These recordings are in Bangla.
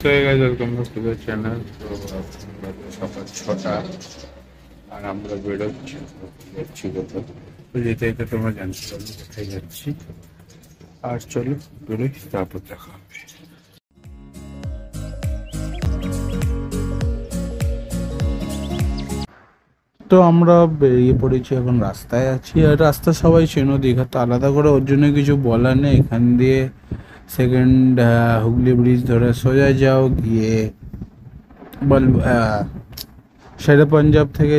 তো এই guys welcome back to the channel. তো সকাল 6টা আর আমরা বেরোচ্ছি যাচ্ছি কোথাও। তো যেতে যেতে তোমরা জানতে পারবে কোথায় যাচ্ছি। আর চলো বেরোই, তারপর দেখা হবে। তো আমরা বেরিয়ে পড়েছি, এখন রাস্তায় আছি। আর রাস্তা সবাই চেনো, দীঘা তো আলাদা করে ওর জন্য কিছু বলার নেই। এখান দিয়ে সেকেন্ড হুগলি ব্রিজ ধরে সোজা যাও, গিয়ে বল শেরে পাঞ্জাব থেকে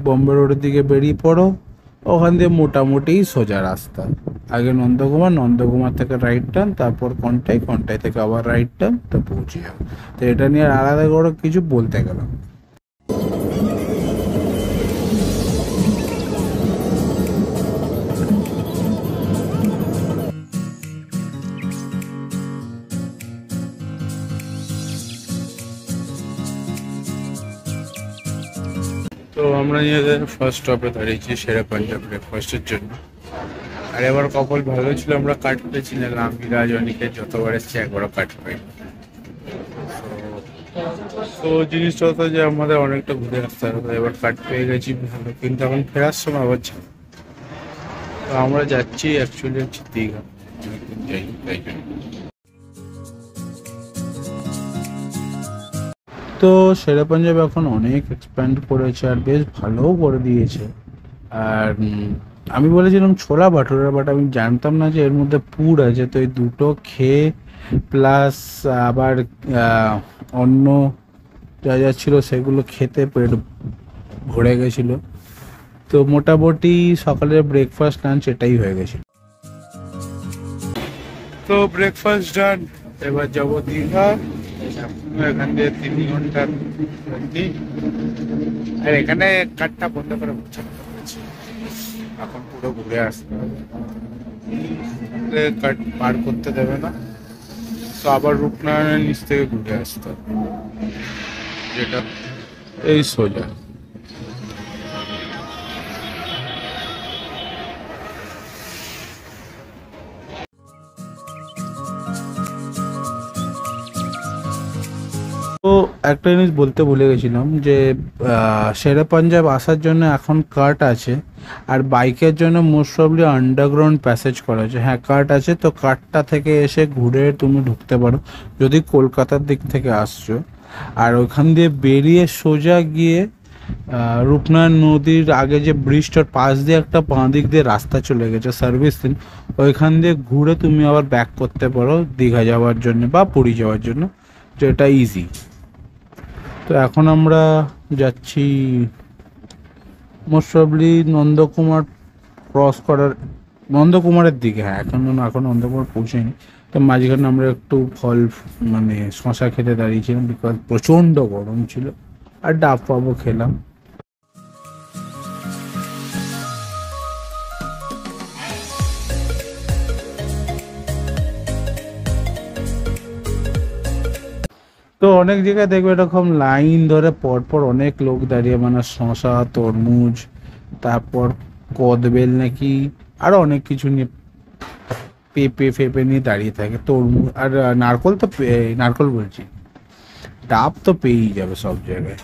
বম্বে রোডের দিকে বেরিয়ে পড়ো। ওখান দিয়ে মোটামুটি সোজা রাস্তা। আগে নন্দকুমার থেকে রাইট টার্ন, তারপর কন্টাই থেকে আবার রাইট টার্ন, তো পৌঁছে যাবো। তো এটা নিয়ে আর আলাদা করে কিছু বলতে গেলাম। তো আমরা নিজেদের ফার্স্ট স্টপে দাঁড়িয়েছি শেরে পাঞ্জাব ব্রেকফাস্টের জন্য। আর এবার কপাল ভালো ছিল, আমরা কাট পেয়েছিলাম। মিরাজ অনিকে যতবার এসছে একবারও কাট পাই। তো জিনিসটা হতো যে আমাদের অনেকটা ঘুরে আসতে হবে। এবার কাট পেয়ে গেছি ভালো, কিন্তু এখন ফেরার সময় আবার ছিল। তো আমরা যাচ্ছি অ্যাকচুয়ালি হচ্ছে দীঘা, অনেকদিন যাই তাই জন্য। তো শেরে পাঞ্জাব এখন অনেক এক্সপ্যান্ড করেছে আর বেশ ভালোও করে দিয়েছে। আর আমি বলেছিলাম ছোলা ভাটুরা, বাট আমি জানতাম না যে এর মধ্যে পুর আছে। তো এই দুটো খেয়ে প্লাস আবার অন্য যা যা ছিল সেগুলো খেতে পেট ভরে গেছিলো। তো মোটামুটি সকালের ব্রেকফাস্ট লাঞ্চ এটাই হয়ে গেছিল। তো ব্রেকফাস্ট ডান, এবার যাবো দীঘা। এখান দিয়ে 3 ঘন্টা। আর এখানে কাঠটা বন্ধ করে এখন পুরো ঘুরে আসতে হবে, কাট পার করতে দেবে না। তো আবার রূপনারায়ণের নিচ থেকে ঘুরে আসতে হবে, যেটা এই সোজা। তো একটা জিনিস বলতে ভুলে গেছিলাম যে শেরে পাঞ্জাব আসার জন্য এখন কার্ট আছে, আর বাইকের জন্য মোস্ট প্রবলি আন্ডারগ্রাউন্ড প্যাসেজ করা আছে। হ্যাঁ, কার্ট আছে, তো কার্টটা থেকে এসে ঘুরে তুমি ঢুকতে পারো যদি কলকাতার দিক থেকে আসছো। আর ওইখান দিয়ে বেরিয়ে সোজা গিয়ে রূপনারায়ণ নদীর আগে যে ব্রিজটার পাশ দিয়ে একটা বাঁ দিক দিয়ে রাস্তা চলে গেছে সার্ভিস দিন, ওইখান দিয়ে ঘুরে তুমি আবার ব্যাক করতে পারো দীঘা যাওয়ার জন্য বা পুরী যাওয়ার জন্য, যেটা ইজি। তো এখন আমরা যাচ্ছি মোস্ট প্রবলি নন্দকুমারের দিকে। হ্যাঁ, এখন নন্দকুমার পৌঁছায়নি। তো মাঝখানে আমরা একটু ফল মানে শশা খেতে দাঁড়িয়েছিলাম, বিকজ প্রচণ্ড গরম ছিল। আর ডাব ফাবও খেলাম। তো অনেক জায়গায় দেখবে এরকম লাইন ধরে পরপর অনেক লোক দাঁড়িয়ে, মানে শশা, তরমুজ, তারপর কদবেল নাকি আরো অনেক কিছু নিয়ে, পেঁপে ফেপে নিয়ে দাঁড়িয়ে থাকে। তরমুজ আর নারকল, তো নারকল বলছি, ডাব তো পেয়েই যাবে সব জায়গায়।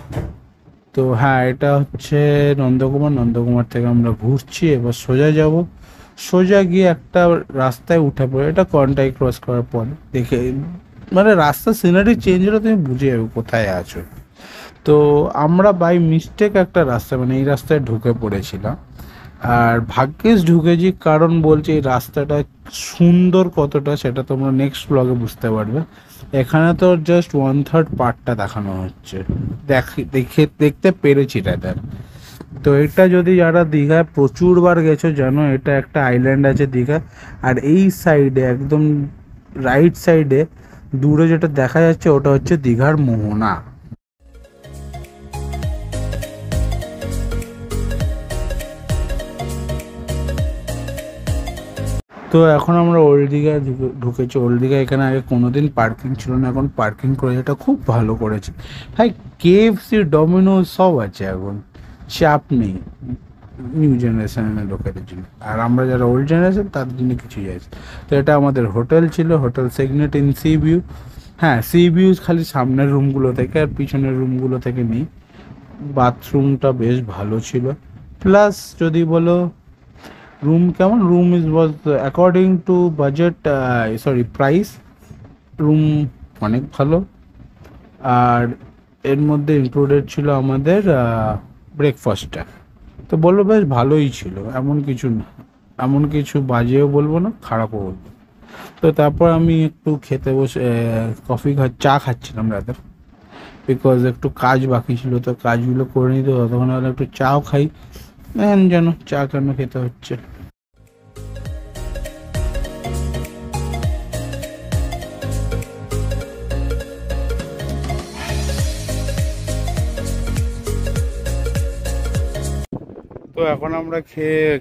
তো হ্যাঁ, এটা হচ্ছে নন্দকুমার থেকে আমরা ঘুরছি। এবার সোজা গিয়ে একটা রাস্তায় উঠে পড়ে, এটা কন্টাই ক্রস করার পরে দেখে, মানে রাস্তা সিনারি চেঞ্জ হলে তুমি বুঝে যাবে কোথায় আছো। তো আমরা বাই মিস্টেক একটা রাস্তা, মানে এই রাস্তায় ঢুকে পড়েছিলাম। আর ভাগ্যিস ঢুকেছি, কারণ বলছি এই রাস্তাটা সুন্দর কতটা সেটা তোমরা নেক্সট ব্লগে বুঝতে পারবে। এখানে তো জাস্ট 1/3 পার্টটা দেখানো হচ্ছে, দেখতে পেরেছি রাদার। তো এটা যদি যারা দীঘায় প্রচুরবার গেছো জানো, এটা একটা আইল্যান্ড আছে দীঘা। আর এই সাইডে একদম রাইট সাইডে দূরে যেটা দেখা যাচ্ছে ওটা হচ্ছে দীঘার মোহনা। তো এখন আমরা ওল্ড দীঘায় ঢুকেছি। ওল্ড দীঘা এখানে আগে কোনোদিন পার্কিং ছিল না, এখন পার্কিং করে, এটা খুব ভালো করেছে ভাই। KFC, ডমিনোজ সব আছে এখন, চাপ নেই। নিউ জেনারেশনের লোকেদের জন্য, আর আমরা যারা ওল্ড জেনারেশন তাদের জন্য কিছু যাইছে। তো এটা আমাদের হোটেল ছিল, hotel signet in C view. হ্যাঁ, সি ভিউ খালি সামনের রুমগুলো থেকে আর পিছনের রুমগুলো থেকে নেই। বাথরুমটা বেশ ভালো ছিল। প্লাস যদি বলো রুম কেমন, room is was according to budget, sorry price, room অনেক ভালো। আর এর মধ্যে ইনক্লুডেড ছিল আমাদের ব্রেকফাস্টটা। তো বলবো বেশ ভালোই ছিল, এমন কিছু না, এমন কিছু বাজেও বলবো না, খারাপও বলবো। তো তারপর আমি একটু খেতে বসে চা খাচ্ছিলাম রাতের, বিকজ একটু কাজ বাকি ছিল, তো কাজগুলো করে নিতে ততক্ষণ হলে একটু চাও খাই, যেন চা কেন খেতে হচ্ছে। তো এখন আমরা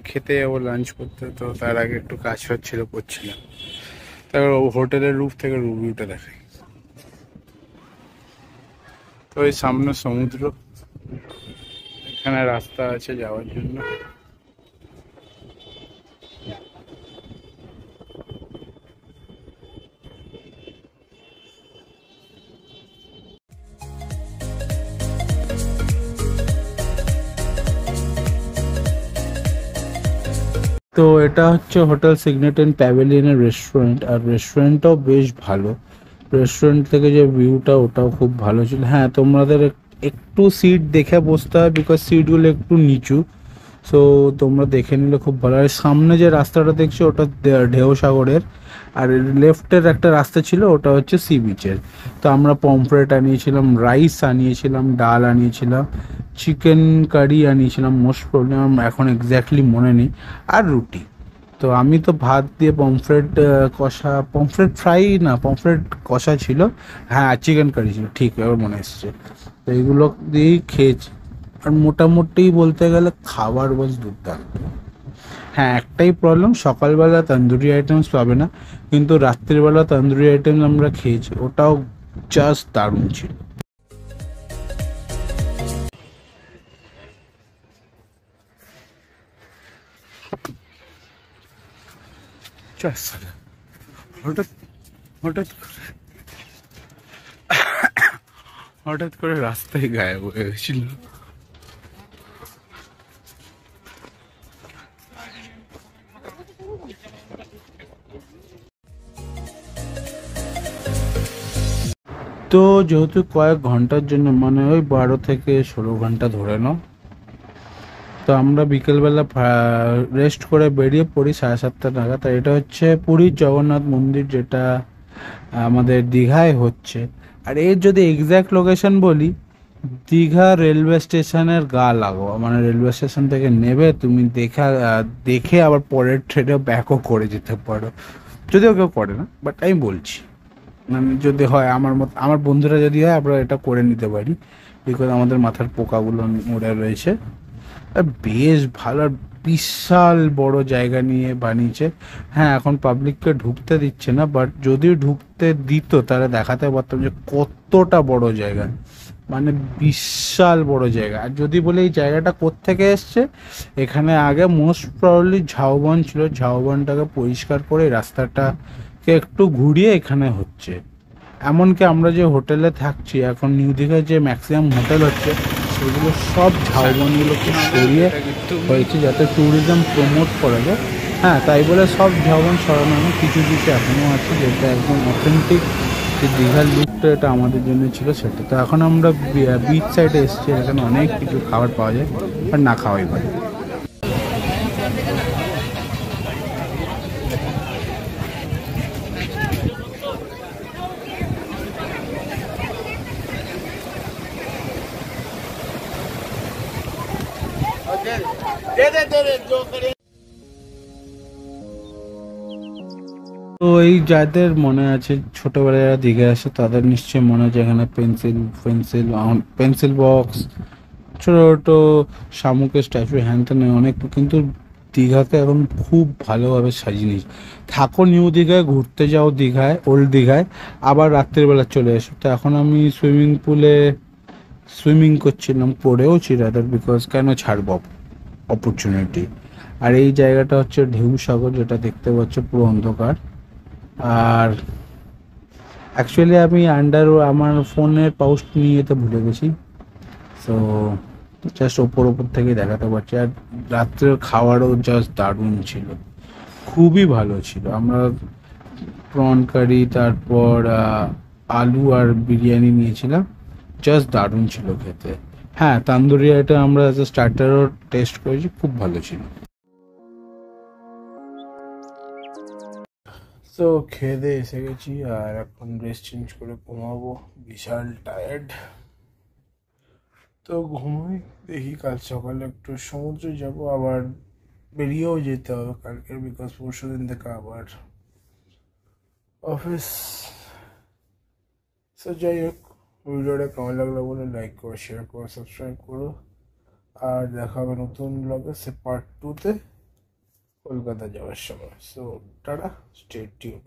খেতে যাবো লাঞ্চ করতে, তো তার আগে একটু কাজ হচ্ছিল, করছিলাম। তারপর হোটেলের রুফ থেকে রিভিউটা দেখাই। তো এই সামনে সমুদ্র, এখানে রাস্তা আছে যাওয়ার জন্য। তো এটা হচ্ছে হোটেল সিগনেট এন্ড প্যাভিলিয়নের রেস্টুরেন্ট, আর রেস্টুরেন্টটাও বেশ ভালো। রেস্টুরেন্ট থেকে যে ভিউটা ওটাও খুব ভালো ছিল। হ্যাঁ, তোমাদের একটু সিট দেখে বসতে হয়, বিকজ সিটগুলো একটু নিচু, সো তোমরা দেখে নিলে খুব ভালো। আর সামনে যে রাস্তাটা দেখছো ওটা ঢেউ সাগরের, আর লেফটের একটা রাস্তা ছিল ওটা হচ্ছে সি বিচের। তো আমরা পমফ্রেট আনিয়েছিলাম, রাইস আনিয়েছিলাম, ডাল আনিয়েছিলাম, চিকেন কারি আনিয়েছিলাম, মোস্ট প্রবলেম এখন এক্স্যাক্টলি মনে নেই, আর রুটি। তো আমি তো ভাত দিয়ে পমফ্রেট কষা, পমফ্রেট ফ্রাই না, পমফ্রেট কষা ছিল, হ্যাঁ চিকেন কারি ছিল, ঠিক এবার মনে এসছে। তো এইগুলো দিয়েই খেয়েছি। আর মোটামুটি বলতে গেলে খাবার বেশ দুর্দান্ত। হ্যাঁ, একটাই প্রবলেম, সকালবেলা তন্দুরি আইটেমস পাবে না, কিন্তু রাত্রিবেলা তন্দুরি আইটেমস আমরা খেয়েছি, ওটাও জাস্ট দারুণ ছিল। হঠাৎ হঠাৎ হঠাৎ করে রাস্তায় গায়েব হয়ে গেছিল। তো যেহেতু কয়েক ঘন্টার জন্য, মানে ওই 12 থেকে 16 ঘন্টা ধরে নাও, তো আমরা বিকেলবেলা রেস্ট করে বেরিয়ে পড়ি 7:30 নাগাদ। আর এটা হচ্ছে পুরীর জগন্নাথ মন্দির, যেটা আমাদের দীঘায় হচ্ছে। আর এর যদি এক্স্যাক্ট লোকেশন বলি, দীঘা রেলওয়ে স্টেশনের গা লাগোয়া, মানে রেলওয়ে স্টেশন থেকে নেবে তুমি, দেখে আবার পরের ট্রেনে ব্যাকও করে যেতে পারো, যদিও কেউ করে না, বাট আমি বলছি, মানে যদি হয় আমার বন্ধুরা যদি হয় আমরা এটা করে নিতে পারি, বিকজ আমাদের মাথার পোকাগুলো মরে রয়েছে। আর বেশ ভালো, আর বিশাল বড় জায়গা নিয়ে বানিয়েছে। হ্যাঁ, এখন পাবলিককে ঢুকতে দিচ্ছে না, বাট যদি ঢুকতে দিত তাহলে দেখাতে পারতাম যে কতটা বড় জায়গা, মানে বিশাল বড় জায়গা। আর যদি বলি এই জায়গাটা কোত্থেকে এসছে, এখানে আগে মোস্ট প্রবাবলি ঝাউবন ছিল, ঝাউবনটাকে পরিষ্কার করে রাস্তাটাকে একটু ঘুরিয়ে এখানে হচ্ছে। এমনকি আমরা যে হোটেলে থাকছি এখন, নিউ দীঘায় যে ম্যাক্সিমাম হোটেল হচ্ছে সেগুলো সব ঝাউবনগুলোকে সরিয়ে হয়েছে, যাতে ট্যুরিজম প্রমোট করা যায়। হ্যাঁ, তাই বলে সব ঝাউবন সরানো না, কিছু কিছু এখনও আছে, যেটা একদম অথেন্টিক যে দীঘার লুকটা এটা আমাদের জন্য ছিল সেটা। তো এখন আমরা বিচ সাইডে এসেছি, এখানে অনেক কিছু খাবার পাওয়া যায়, আর না খাওয়াই পারে। তো এই যাদের মনে আছে ছোটবেলায় যারা দীঘায় আসে, তাদের নিশ্চয়ই মনে আছে এখানে পেন্সিল বক্স, ছোট ছোট শামুকের স্ট্যাচু, হ্যান ত্যান অনেক। কিন্তু দীঘাতে এখন খুব ভালোভাবে সাজিয়ে নিয়েছে। থাকো নিউ দীঘায়, ঘুরতে যাও দীঘায়, ওল্ড দীঘায়, আবার রাত্রিবেলা চলে এসো। তো এখন আমি সুইমিং পুলে সুইমিং করছিলাম, পড়েওছি রাদার, বিকজ কেন ছাড়ব, অপরচুনিটি। আর এই জায়গাটা হচ্ছে ঢেউ সাগর, যেটা দেখতে পাচ্ছ পুরো অন্ধকার। আর অ্যাকচুয়ালি আমি আমার ফোনের পাউচ নিয়ে যেতে ভুলে গেছি, সো জাস্ট ওপর ওপর থেকে দেখাতে পারছি। আর রাত্রের খাওয়ারও জাস্ট দারুণ ছিল, খুবই ভালো ছিল। আমরা প্রন কারি, তারপর আলু আর বিরিয়ানি নিয়েছিলাম, জাস্ট দারুণ ছিল খেতে। হ্যাঁ, তান্দুরি আইটেম আমরা অ্যাজ এ স্টার্টারও টেস্ট করেছি, খুব ভালো ছিল। তো খেয়ে দিয়ে এসে গেছি, আর এখন ড্রেস চেঞ্জ করে ঘুমাবো, বিশাল টায়ার্ড। তো ঘুমাই, দেখি কাল সকালে একটু সমুদ্রে যাব, আবার বেরিয়েও যেতে হবে কালকে, বিকজ পরশু দিন থেকে আবার অফিস। সো যাই হোক, ভিডিওটা কেমন লাগলো বলে লাইক করো, শেয়ার করো, সাবস্ক্রাইব করো। আর দেখা হবে নতুন ব্লগে, সে পার্ট 2-তে কলকাতা যাওয়ার সময়। So tata, stay tune.